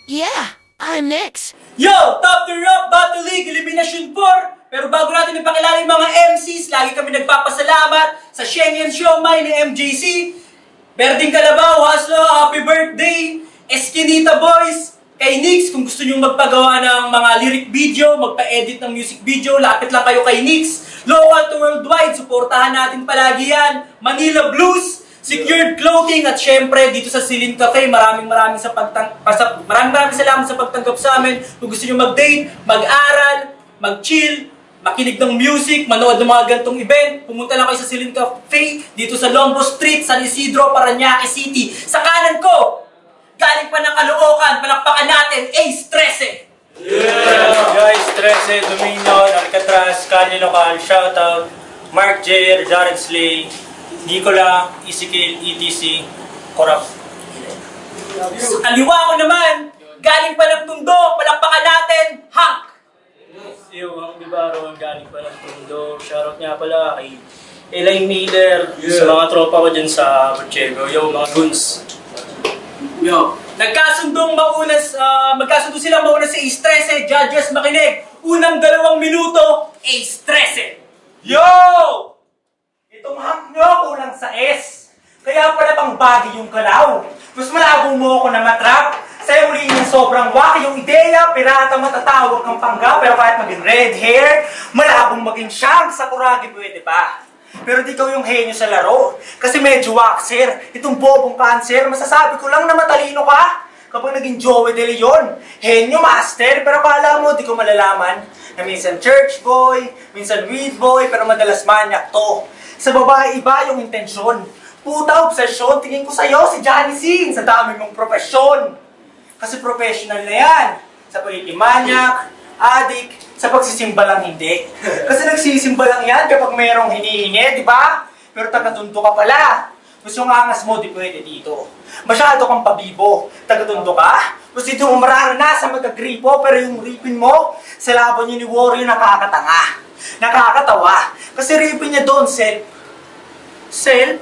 Yeah, I'm next. Yo! Top the Rock Battle League Elimination 4! Pero bago natin ipakilala yung mga MCs, lagi kami nagpapasalamat sa Schengen Siomai ni MJC, Berding Kalabaw, Haslo, Happy Birthday, Eskinita Boys, kay Nix, kung gusto nyo magpagawa ng mga lyric video, magpa-edit ng music video, lapit lang kayo kay Nix. Local to worldwide, suportahan natin palagi yan. Manila Blues, Secured Clothing, at syempre dito sa Silin Cafe, maraming salamat sa pagtanggap sa amin. Kung gusto nyo mag-date, mag-aral, mag-chill, makinig ng music, manood ng mga ganitong event, pumunta lang kayo sa Silin Cafe, dito sa Lombo Street, San Isidro, Parañaque City. Sa kanan ko, galing pa ng Caloocan, palakpakan natin, Ace 13! Yeah! Guys, 13, Dominion, Alcatraz, Kanye Local, shoutout, Mark J, Jared Slay, Nicola, Ezekiel, ETC, Corrupt. Sa kaliwa ko naman, galing pa ng Tondo, palakpakan natin, Hank! Yung ang Bibaro, galing pa ng Tondo, shoutout nga pala kay Elaine Miller, sa mga tropa ko dyan sa Borchego, yung mga goons. Yo. Magkasundo silang mauna sa Ace 13, judges makinig. Unang 2 minuto, Ace 13. Yo! Itong Hank nyo kulang sa S. Kaya pala pang bagay yung kalaw. Mas malabo mo ako na matrap. Sa'yo uliin yung sobrang waki yung ideya. Pirata matatawag kang pangga. Pero kahit maging red hair, malabong maging shank sa kuragi pwede pa. Pero di ikaw yung henyo sa laro. Kasi medyo waxer. Itong bobong cancer, masasabi ko lang na matalino ka. Kapag naging Joey De Leon, henyo master. Pero kala mo, di ko malalaman na minsan church boy, minsan weed boy, pero madalas manyak to. Sa babae, iba yung intensyon. Puta, obsesyon, tingin ko sa'yo si Johnny Sins sa dami mong profesyon. Kasi professional na yan. Sa pagiging manyak, adik, sa pagsisimba lang hindi. Kasi nagsisimba lang yan kapag merong hinihingi, di ba? Pero taga-tundo ka pala. Gusto yung angas mo, di pwede dito. Masyado kang pabibo. Taga-tundo ka? Gusto dito mo mararanasan magkagripo, pero yung ripin mo, sa laban niyo ni Warrior nakakatanga. Nakakatawa. Kasi ripin niya doon, self. Self?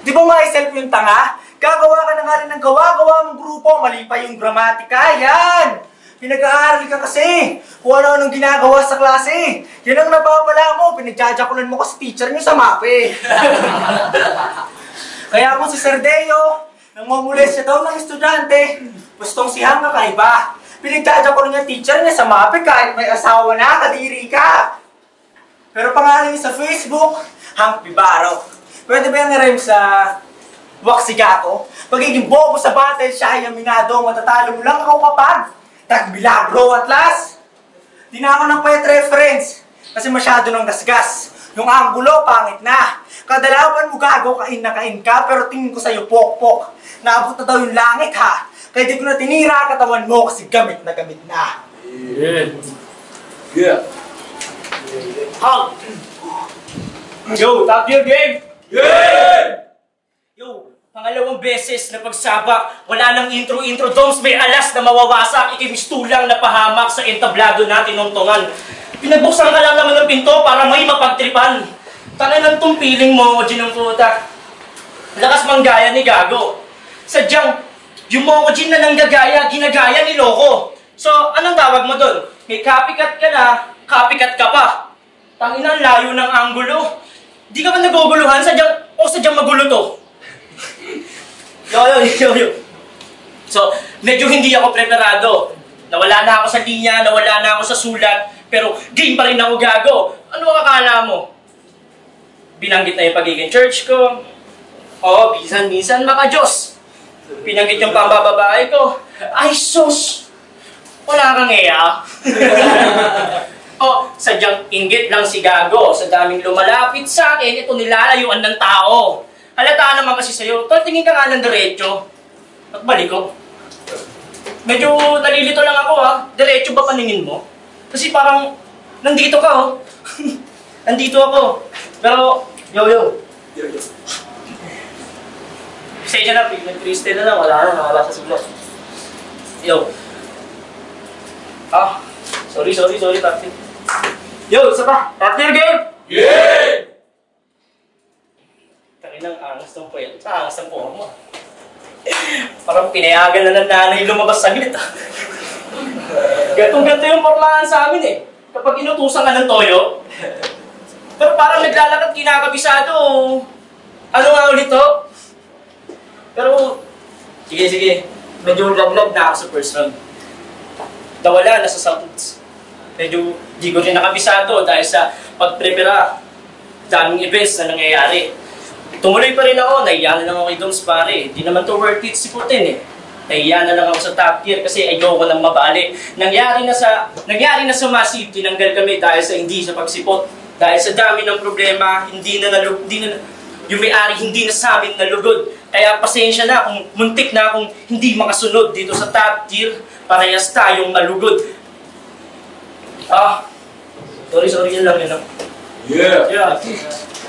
Di ba self yung tanga? Gagawa ka na nga rin ng gawa mong grupo, mali pa yung gramatika. Yan! Pinag-aaral ka kasi kung ano-anong ginagawa sa klase. Yan ang napapala mo, pinagjajakulan mo kasi teacher niyo sa mape. Kaya kung si Sir Deo, nang mamulis siya daw ng estudyante, gustong si Hank kakaiba. Pinagjajakulan niya teacher niya sa mape kahit may asawa na, kadiri ka. Pero pangalan niya sa Facebook, Hank Bibaro. Pwede ba yung rhyme sa Waxigato? Pagiging bobo sa battle, siya ay aminado, matatalo mo lang ako kapag tag-milagro at last. Di na ako ng pet reference kasi masyado ng gasgas. Yung angulo, pangit na. Kadalawan mo gago, kain na kain ka, pero tingin ko sa'yo pok-pok. Naabot na daw yung langit ha. Kaya di ko na tinira katawan mo kasi gamit na gamit na. Yeah. Hank! Yo, top tier game! Game! Yo, pangalawang beses na pagsabak, wala nang intro-intro, Doms, may alas na mawawasak, ikimistulang na pahamak sa entablado natin nungtungan. Pinagbuksan ka lang naman ng pinto para may mapagtripan. Tangan ng tumpiling mo, Mojin ng putak. Lakas manggaya ni Gago. Sadyang, yung Mojin na nanggagaya, ginagaya ni Loco. So, anong tawag mo dun? May copycat ka na, copycat ka pa. Tangina, layo ng anggulo. Di ka ba naguguluhan? Sadyang magulo to. Yo. So, medyo hindi ako preparado. Nawala na ako sa linya, nawala na ako sa sulat, pero game pa rin ako gago. Ano ang akala mo? Binanggit na yung pagiging church ko. Oo, minsan maka-Diyos. Pinanggit yung pambababae ko. Ay, sus! Wala kang iya. O, sadyang inggit lang si Gago. Sa daming lumalapit sa akin, ito nilalayuan ng tao. Halata naman kasi sa'yo, tingin ka nga ng diretso. At balik ko. Medyo nalilito lang ako ha. Diretso ba paningin mo? Kasi parang, nandito ka oh. Nandito ako. Pero, yo. Pasensya na, nag-triste na lang. Wala sa sulat. Yo. Sorry, Papi. Yo, isa pa. Partner game! Yeah! Takinang angas ng puwet. Sa angas ng puwet mo. Parang pinayagan na ng nanay lumabas saglit ah. Gantong-ganto yung pormahan sa amin eh. Kapag inutusan ka ng toyo. Pero parang naglalakad kinakabisado. Ano nga ulit to? Pero, sige. Medyo laglag na ako sa first round. Nawala na sa Southwoods. Medyo di ko rin nakabisado dahil sa pag-prepara. Daming events na nangyayari. Tumuloy pa rin ako, nahiya na lang ako kay Doms pare. Di naman to worth it siputin eh. Nahiya na lang ako sa top tier kasi ayoko nang mabali. Nangyari na sa Massive, tinanggal kami dahil sa hindi sa pagsipot. Dahil sa dami ng problema, yung may-ari hindi na sa amin nalugod. Kaya pasensya na kung muntik na akong hindi makasunod dito sa top tier. Parehas tayong malugod. Sorry, yun lang yun. Yeah.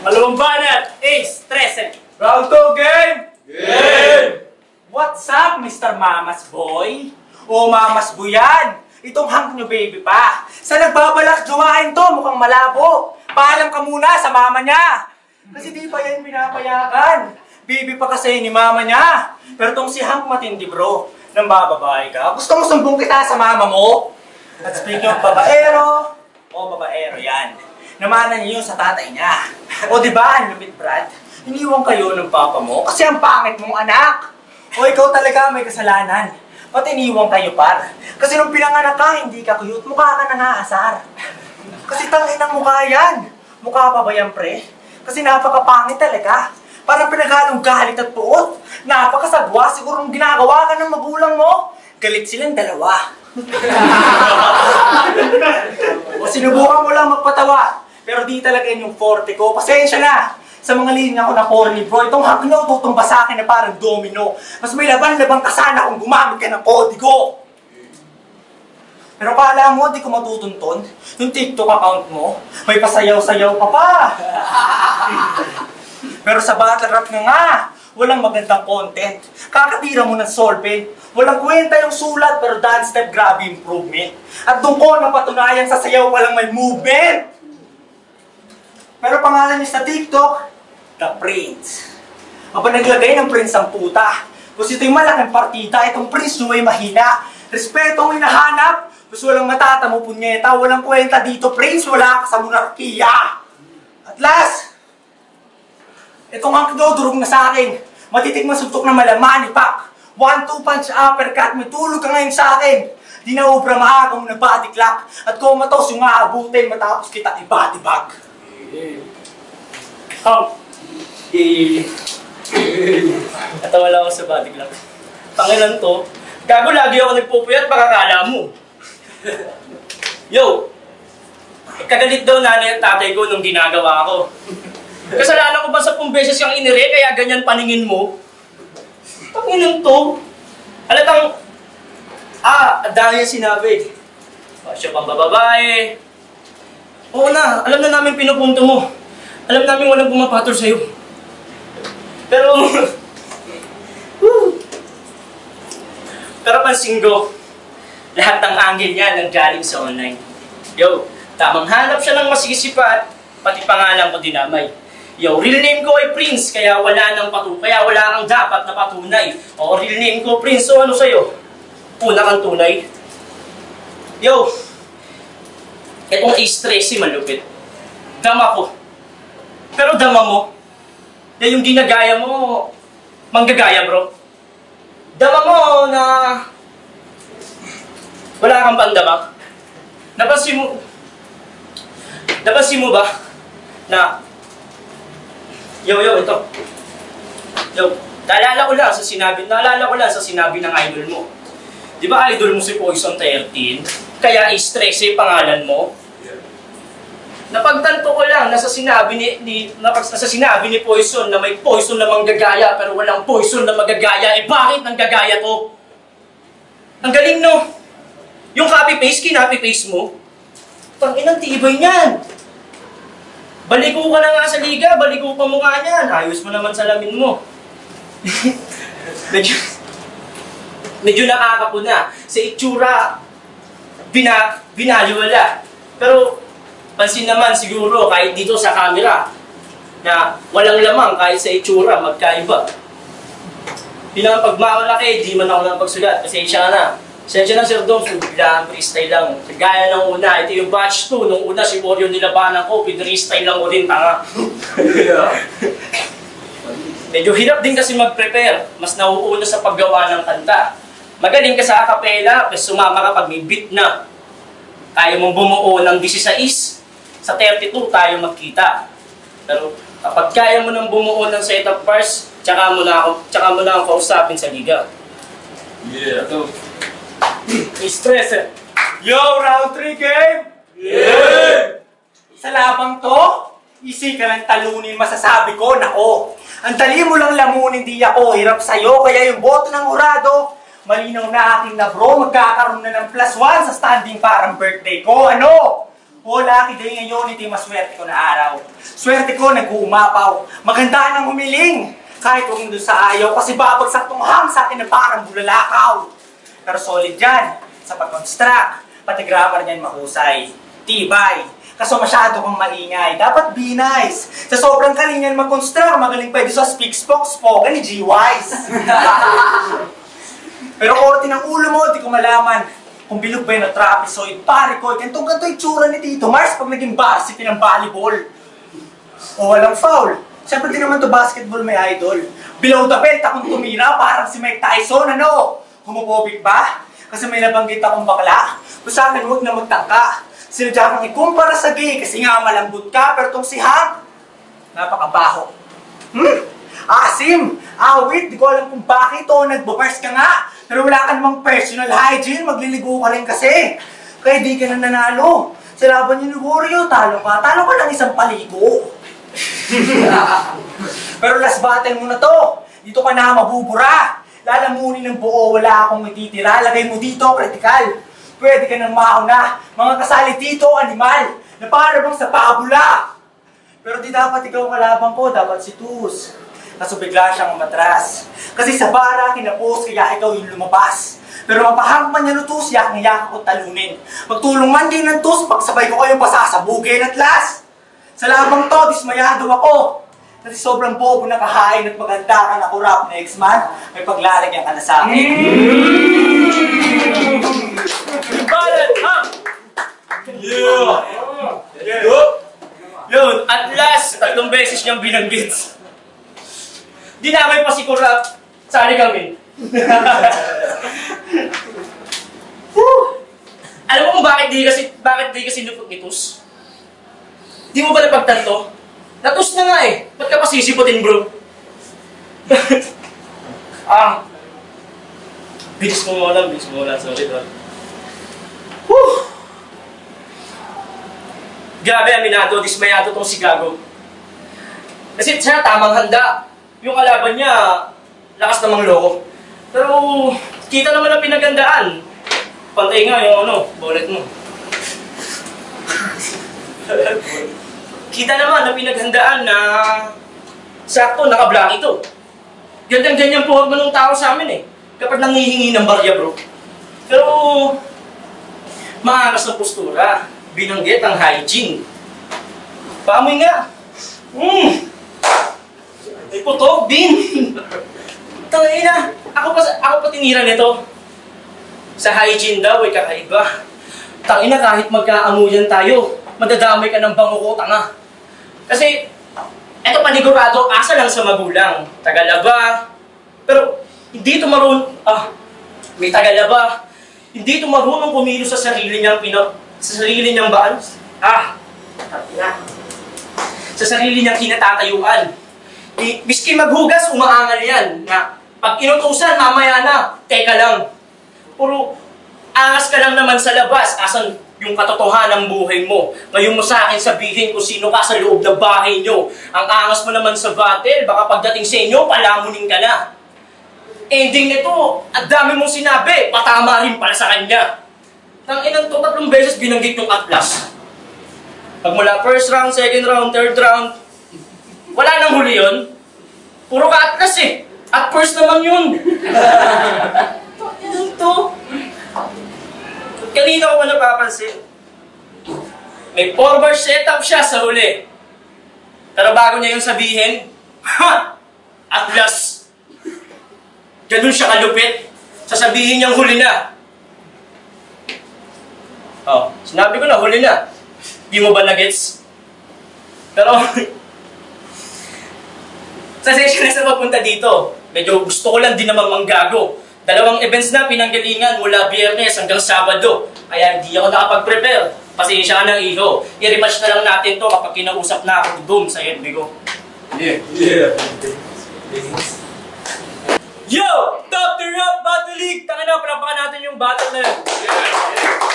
Malawang banat, Ace, 13. Round 2, game! Game! What's up, Mr. Mamas Boy? O Mamas Buyan, itong hunk nyo baby pa. Sa nagbabalak jowain to, mukhang malabo. Paalam ka muna sa mama niya. Kasi di pa yan pinapayagan. Baby pa kasi ni mama niya. Pero tong si Hank matindi bro, nang bababae ka. Gusto mo sumbong kita sa mama mo? At speaking of babaero, babaero yan. Namanan niyo sa tatay niya. O diba, ang lupit Brad? Iniwan kayo ng papa mo kasi ang pangit mong anak. O ikaw talaga may kasalanan. Ba't iniwan kayo par? Kasi nung pinanganak ka, hindi ka cute, mukha ka nangaasar. Kasi tangin ang mukha yan. Mukha pa ba yan pre? Kasi napakapangit talaga. Parang pinaghalong galit at puot. Napakasagwa, sigurong ginagawa ka ng magulang mo. Galit silang dalawa. O sinubukan mo lang magpatawa. Pero di talaga yun yung forte ko. Pasensya na sa mga linya ko na corny bro. Itong hack nyo tutumba sa akin na parang domino. Mas may laban-labang ka sana kung gumamit ka ng kodigo. Pero kala mo, di ko matutunton. Yung TikTok account mo, may pasayaw-sayaw ka pa. Pero sa battle rap nga, walang magandang content. Kakatira mo ng solvent. Walang kwenta yung sulat, pero dance step, grabe improvement. At doon ko napatunayan sa sayaw walang may movement. Pero pangalan niya sa TikTok, The Prince. Aba naglagay ng Prince ang puta. Kung ito yung malaking partida, itong Prince nyo ay mahina. Respeto ang hinahanap. Gusto walang matatamo punyeta. Walang kwenta dito, Prince. Wala ka sa monarkiya. At last, itong ang durog na sa akin. Matitikman suntok na malaman ni Pak. 1-2 punch uppercut. May tulog ka ngayon sa akin. Di na obra maaga mo na body clock. At kumatos yung aabutin matapos kita i-body bag. Natawa lang ako sa body clock. Pangilan to. Gago lagi ako nagpupuyat, baka kala mo. Yo! Kagalit daw nanay at tatay ko nung ginagawa ko. Kasalanan ko ba 10 beses yung inire, kaya ganyan paningin mo? Pangilan to. Halatang, dahil sinabi. Siya pang bababae. Oo na, alam na namin pinupunto mo. Alam namin walang pumapatol sa'yo. Pero, pero pansin ko, lahat ng angle niya nang galing sa online. Yo, tamang hanap siya ng masisipat, pati pangalan ko dinamay. Yo, real name ko ay Prince, kaya wala kang dapat na patunay. O, real name ko Prince, so ano sa'yo? Una kang tunay. Yo, etong A-stressy malupit. Dama ko. Pero dama mo, na yung ginagaya mo, manggagaya bro. Dama mo na wala kang pandama. Napansin mo ba na ito. Naalala ko lang sa sinabi ng idol mo. Di ba idol mo si Poison 13? Kaya A-stressy pangalan mo? Napagtanto ko lang na sa sinabi ni Poison na may poison na manggagaya pero walang poison na magagaya, bakit nanggagaya to? Ang galing no? Yung copy-paste, kinopy-paste mo? Tanginang tibay niyan! Baligo ka na nga sa liga, baligo pa mukha niyan, ayos mo naman salamin mo. medyo nakakapuna. Sa itsura, binaliwala. Pero, pansin naman siguro kahit dito sa camera na walang lamang kahit sa itsura magkaiba. Bilang pagmamalaki, di man ako napagsulat. Pasensya na. Pasensya na, Sir Dom. Biglaan, freestyle lang. Gaya ng una, ito yung batch 2. Nung una, si Warrior nilabanan ko, pinrestyle lang ko din, tanga. Medyo hirap din kasi mag-prepare. Mas nauuna sa paggawa ng kanta. Magaling ka sa acapella, kasi sumama ka pag may beat na. Kaya mong bumuo ng 16, sa 32 tayo magkita. Pero kapag kaya mo nang bumuo ng setup parts, tsaka mo na ako kausapin sa liga. Yeah. Stress eh. Yo, round 3 game! Yeah! Sa labang to, easy ka lang talunin, masasabi ko, nako. Ang dali mo lang lamunin, di ako hirap sa'yo, kaya yung boto ng urado, malinaw na akin na bro, magkakaroon na ng +1 sa standing parang birthday ko, ano? O, lucky day ngayon, ito yung maswerte ko na araw. Swerte ko, nag-uumapaw. Maganda nang humiling. Kahit huwag doon sa ayaw, kasi babagsak tong hang sa akin na parang bulalakaw. Pero solid yan, sa pag-construct, pati grammar niyan mahusay. Tibay. Kaso masyado kang maingay. Dapat be nice. Sa sobrang kalingan mag-construct, magaling pwede sa speak-spoke-spoken ni G-Wise. Pero korte ng ulo mo, di ko malaman kung bilog ba yun o trapezoid. Pare ko, ganito-ganito yung tsura ni Tito Mars pag naging varsity ng volleyball. O walang foul. Siyempre din naman to basketball may idol. Below the belt akong tumira, parang si Mike Tyson, ano? Homophobic ba? Kasi may nabanggit akong bakla. Kung sa akin, huwag na magtangka. Sinadya kang ikumpara sa gay kasi nga malambot ka, pero tong si Hank, napakabaho. Asim! Awit! Di ko alam kung bakit o nagbo-burst ka nga. Pero wala ka namang personal hygiene, magliligo ka rin kasi. Kaya di ka na nanalo. Sa laban niyo ni Wario, talo ka lang isang paligo. Pero last battle mo na to. Dito ka na mabubura. Lalamunin ng buo, wala akong matitira. Lagay mo dito, critical. Pwede ka nang mauna. Mga kasali dito, animal. Na para bang sa pabula. Pero di dapat ikaw kalabang ko, dapat si Tus. Kaso bigla siyang matras. Kasi sa bara, kinapos, kaya ikaw yung lumabas. Pero mapahang man niya Tus, yak-yak ako talunin. Magtulong man din ng Tus, pagsabay ko kayong pasasabugin at last. Sa labang to, dismayado ako. Kasi sobrang bobo na kahain at maganda ka na kurap na ex-man, may paglalagyan ka na sa akin. Balat, ha? Yeah! Yun, at last, 3 beses niyang binanggit. Dinamay pa si Kurap. Sali kami. Alam mo kung bakit di kasi nupot ni Tus? Di mo ba napagtanto? Natus na nga eh. Ba't ka pa sisiputin, bro? Bilis mo lang. Sorry, bro. Grabe, aminado, dismayado tong si Gago. Kasi siya, tamang handa. Yung kalaban niya, lakas namang loko. Pero, kita naman ang pinagandaan. Pantay nga yung bullet mo. Kita naman ang pinaghandaan na sakto, naka-black ito. Gandang-ganyan po ng tao sa amin eh. Kapag nangihingi ng barya, bro. Pero, maangas ng postura. Binanggit ang hygiene. Paamoy nga. Ay puto, Bin! Tangina, ako pa tinira nito. Sa hygiene daw, ay kakaiba. Tangina, kahit magkaamuyan tayo, madadamay ka ng bango ko, tanga. Kasi, eto panigurado, asa lang sa magulang. Tagalaba. Pero, hindi ito may tagalaba. Hindi ito marunong kumilos sa sarili niyang baan. Sa sarili niyang kinatatayuan. Miski maghugas, umaangal yan. Na pag inutusan, mamaya na. Teka lang. Puro angas ka lang naman sa labas. Asan yung katotohanan ng buhay mo? Ngayon mo sa akin sabihin kung sino ka sa loob ng bahay nyo. Ang angas mo naman sa battle. Baka pagdating sa inyo, palamunin ka na. Ending nito, ang dami mong sinabi. Patama rin pala sa kanya. Nang inang to, 3 beses binanggit yung atlas. Pag mula first round, second round, third round, wala nang huli yun. Puro ka atlas eh. At first naman yun. Ito. Kanina ko ba napapansin? May 4-bar setup siya sa huli. Pero bago niya yung sabihin, atlas. Ganun siya kalupit. Sasabihin niyang huli na. Oh, sinabi ko na, huli na. Di mo ba nagets? Pero, sasensya na sa pagpunta dito. Medyo gusto ko lang din naman manggago. 2 events na pinanggalingan mula Biyernes hanggang Sabado. Kaya hindi ako nakapag-prepare. Pasensya ka ng iho. I-rematch na lang natin to kapag kinausap na ako doon sa FB ko. Yeah. Yo! Top the Rap Battle League! Tanga na, palapakan natin yung battle na yun.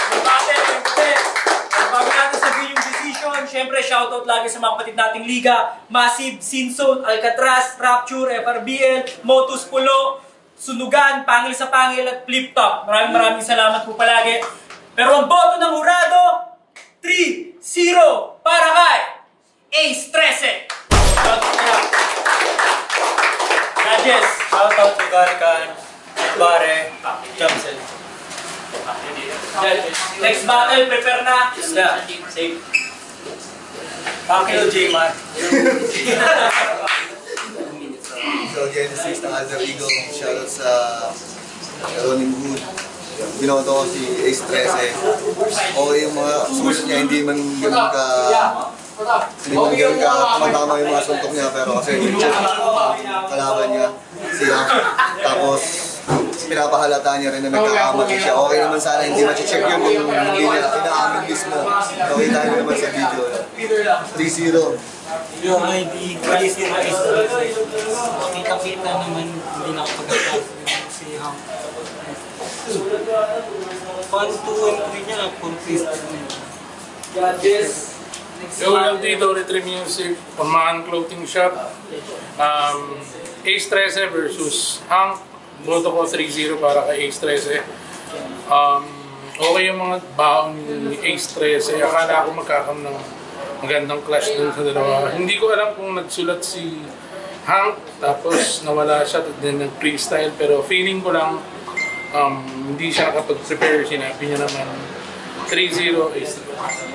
Yung battle, yung puti. Bago natin sabihin yung decision, syempre shoutout lagi sa mga kapatid nating liga. Massive, Sinzone, Alcatraz, Rapture, FRBL, Motus Pulo, Sunugan, Pangil sa Pangil at Flip Top. Maraming salamat po palagi. Pero ang boto ng hurado, 3-0 para kay Ace 13. Shoutout nila. Judges. Shoutout to Garkan, Bare, Jamsel. Next battle, prepare na. Safe. Thank you, J-Man. So, Genesis ng Alter Ego, shoutout sa Ronnie Wood. Binoto ko si Ace 13. Okay yung mga sulit niya, hindi man ganun ka tumatama yung mga suntok niya, pero kasi yung kalaban niya siya. Tapos pinapahalata niya rin na nagkakamali siya. Okay naman sana hindi ma-check yun kung hindi niya inaamin mismo. Okay tayo naman sa video. 3-0. Yung ID, pwede si Rice. Makita-kita naman, hindi nakapagkakasal si Ham. 1-2-3 niya, consistent niya. Judges. So, welcome dito, Retreat Music, Pamahan Clothing Shop. Ace 13 versus Hank. Boto ko 3-0 para kay Ace 13. Okay yung mga baon ni Ace 13. Akala ko magkakaroon ng magandang clash dun sa dalawa. Hindi ko alam kung nagsulat si Hank, tapos nawala siya, then nag-freestyle. Pero feeling ko lang, hindi siya nakapag-prepare. Sinabi niya naman 3-0 Ace 13.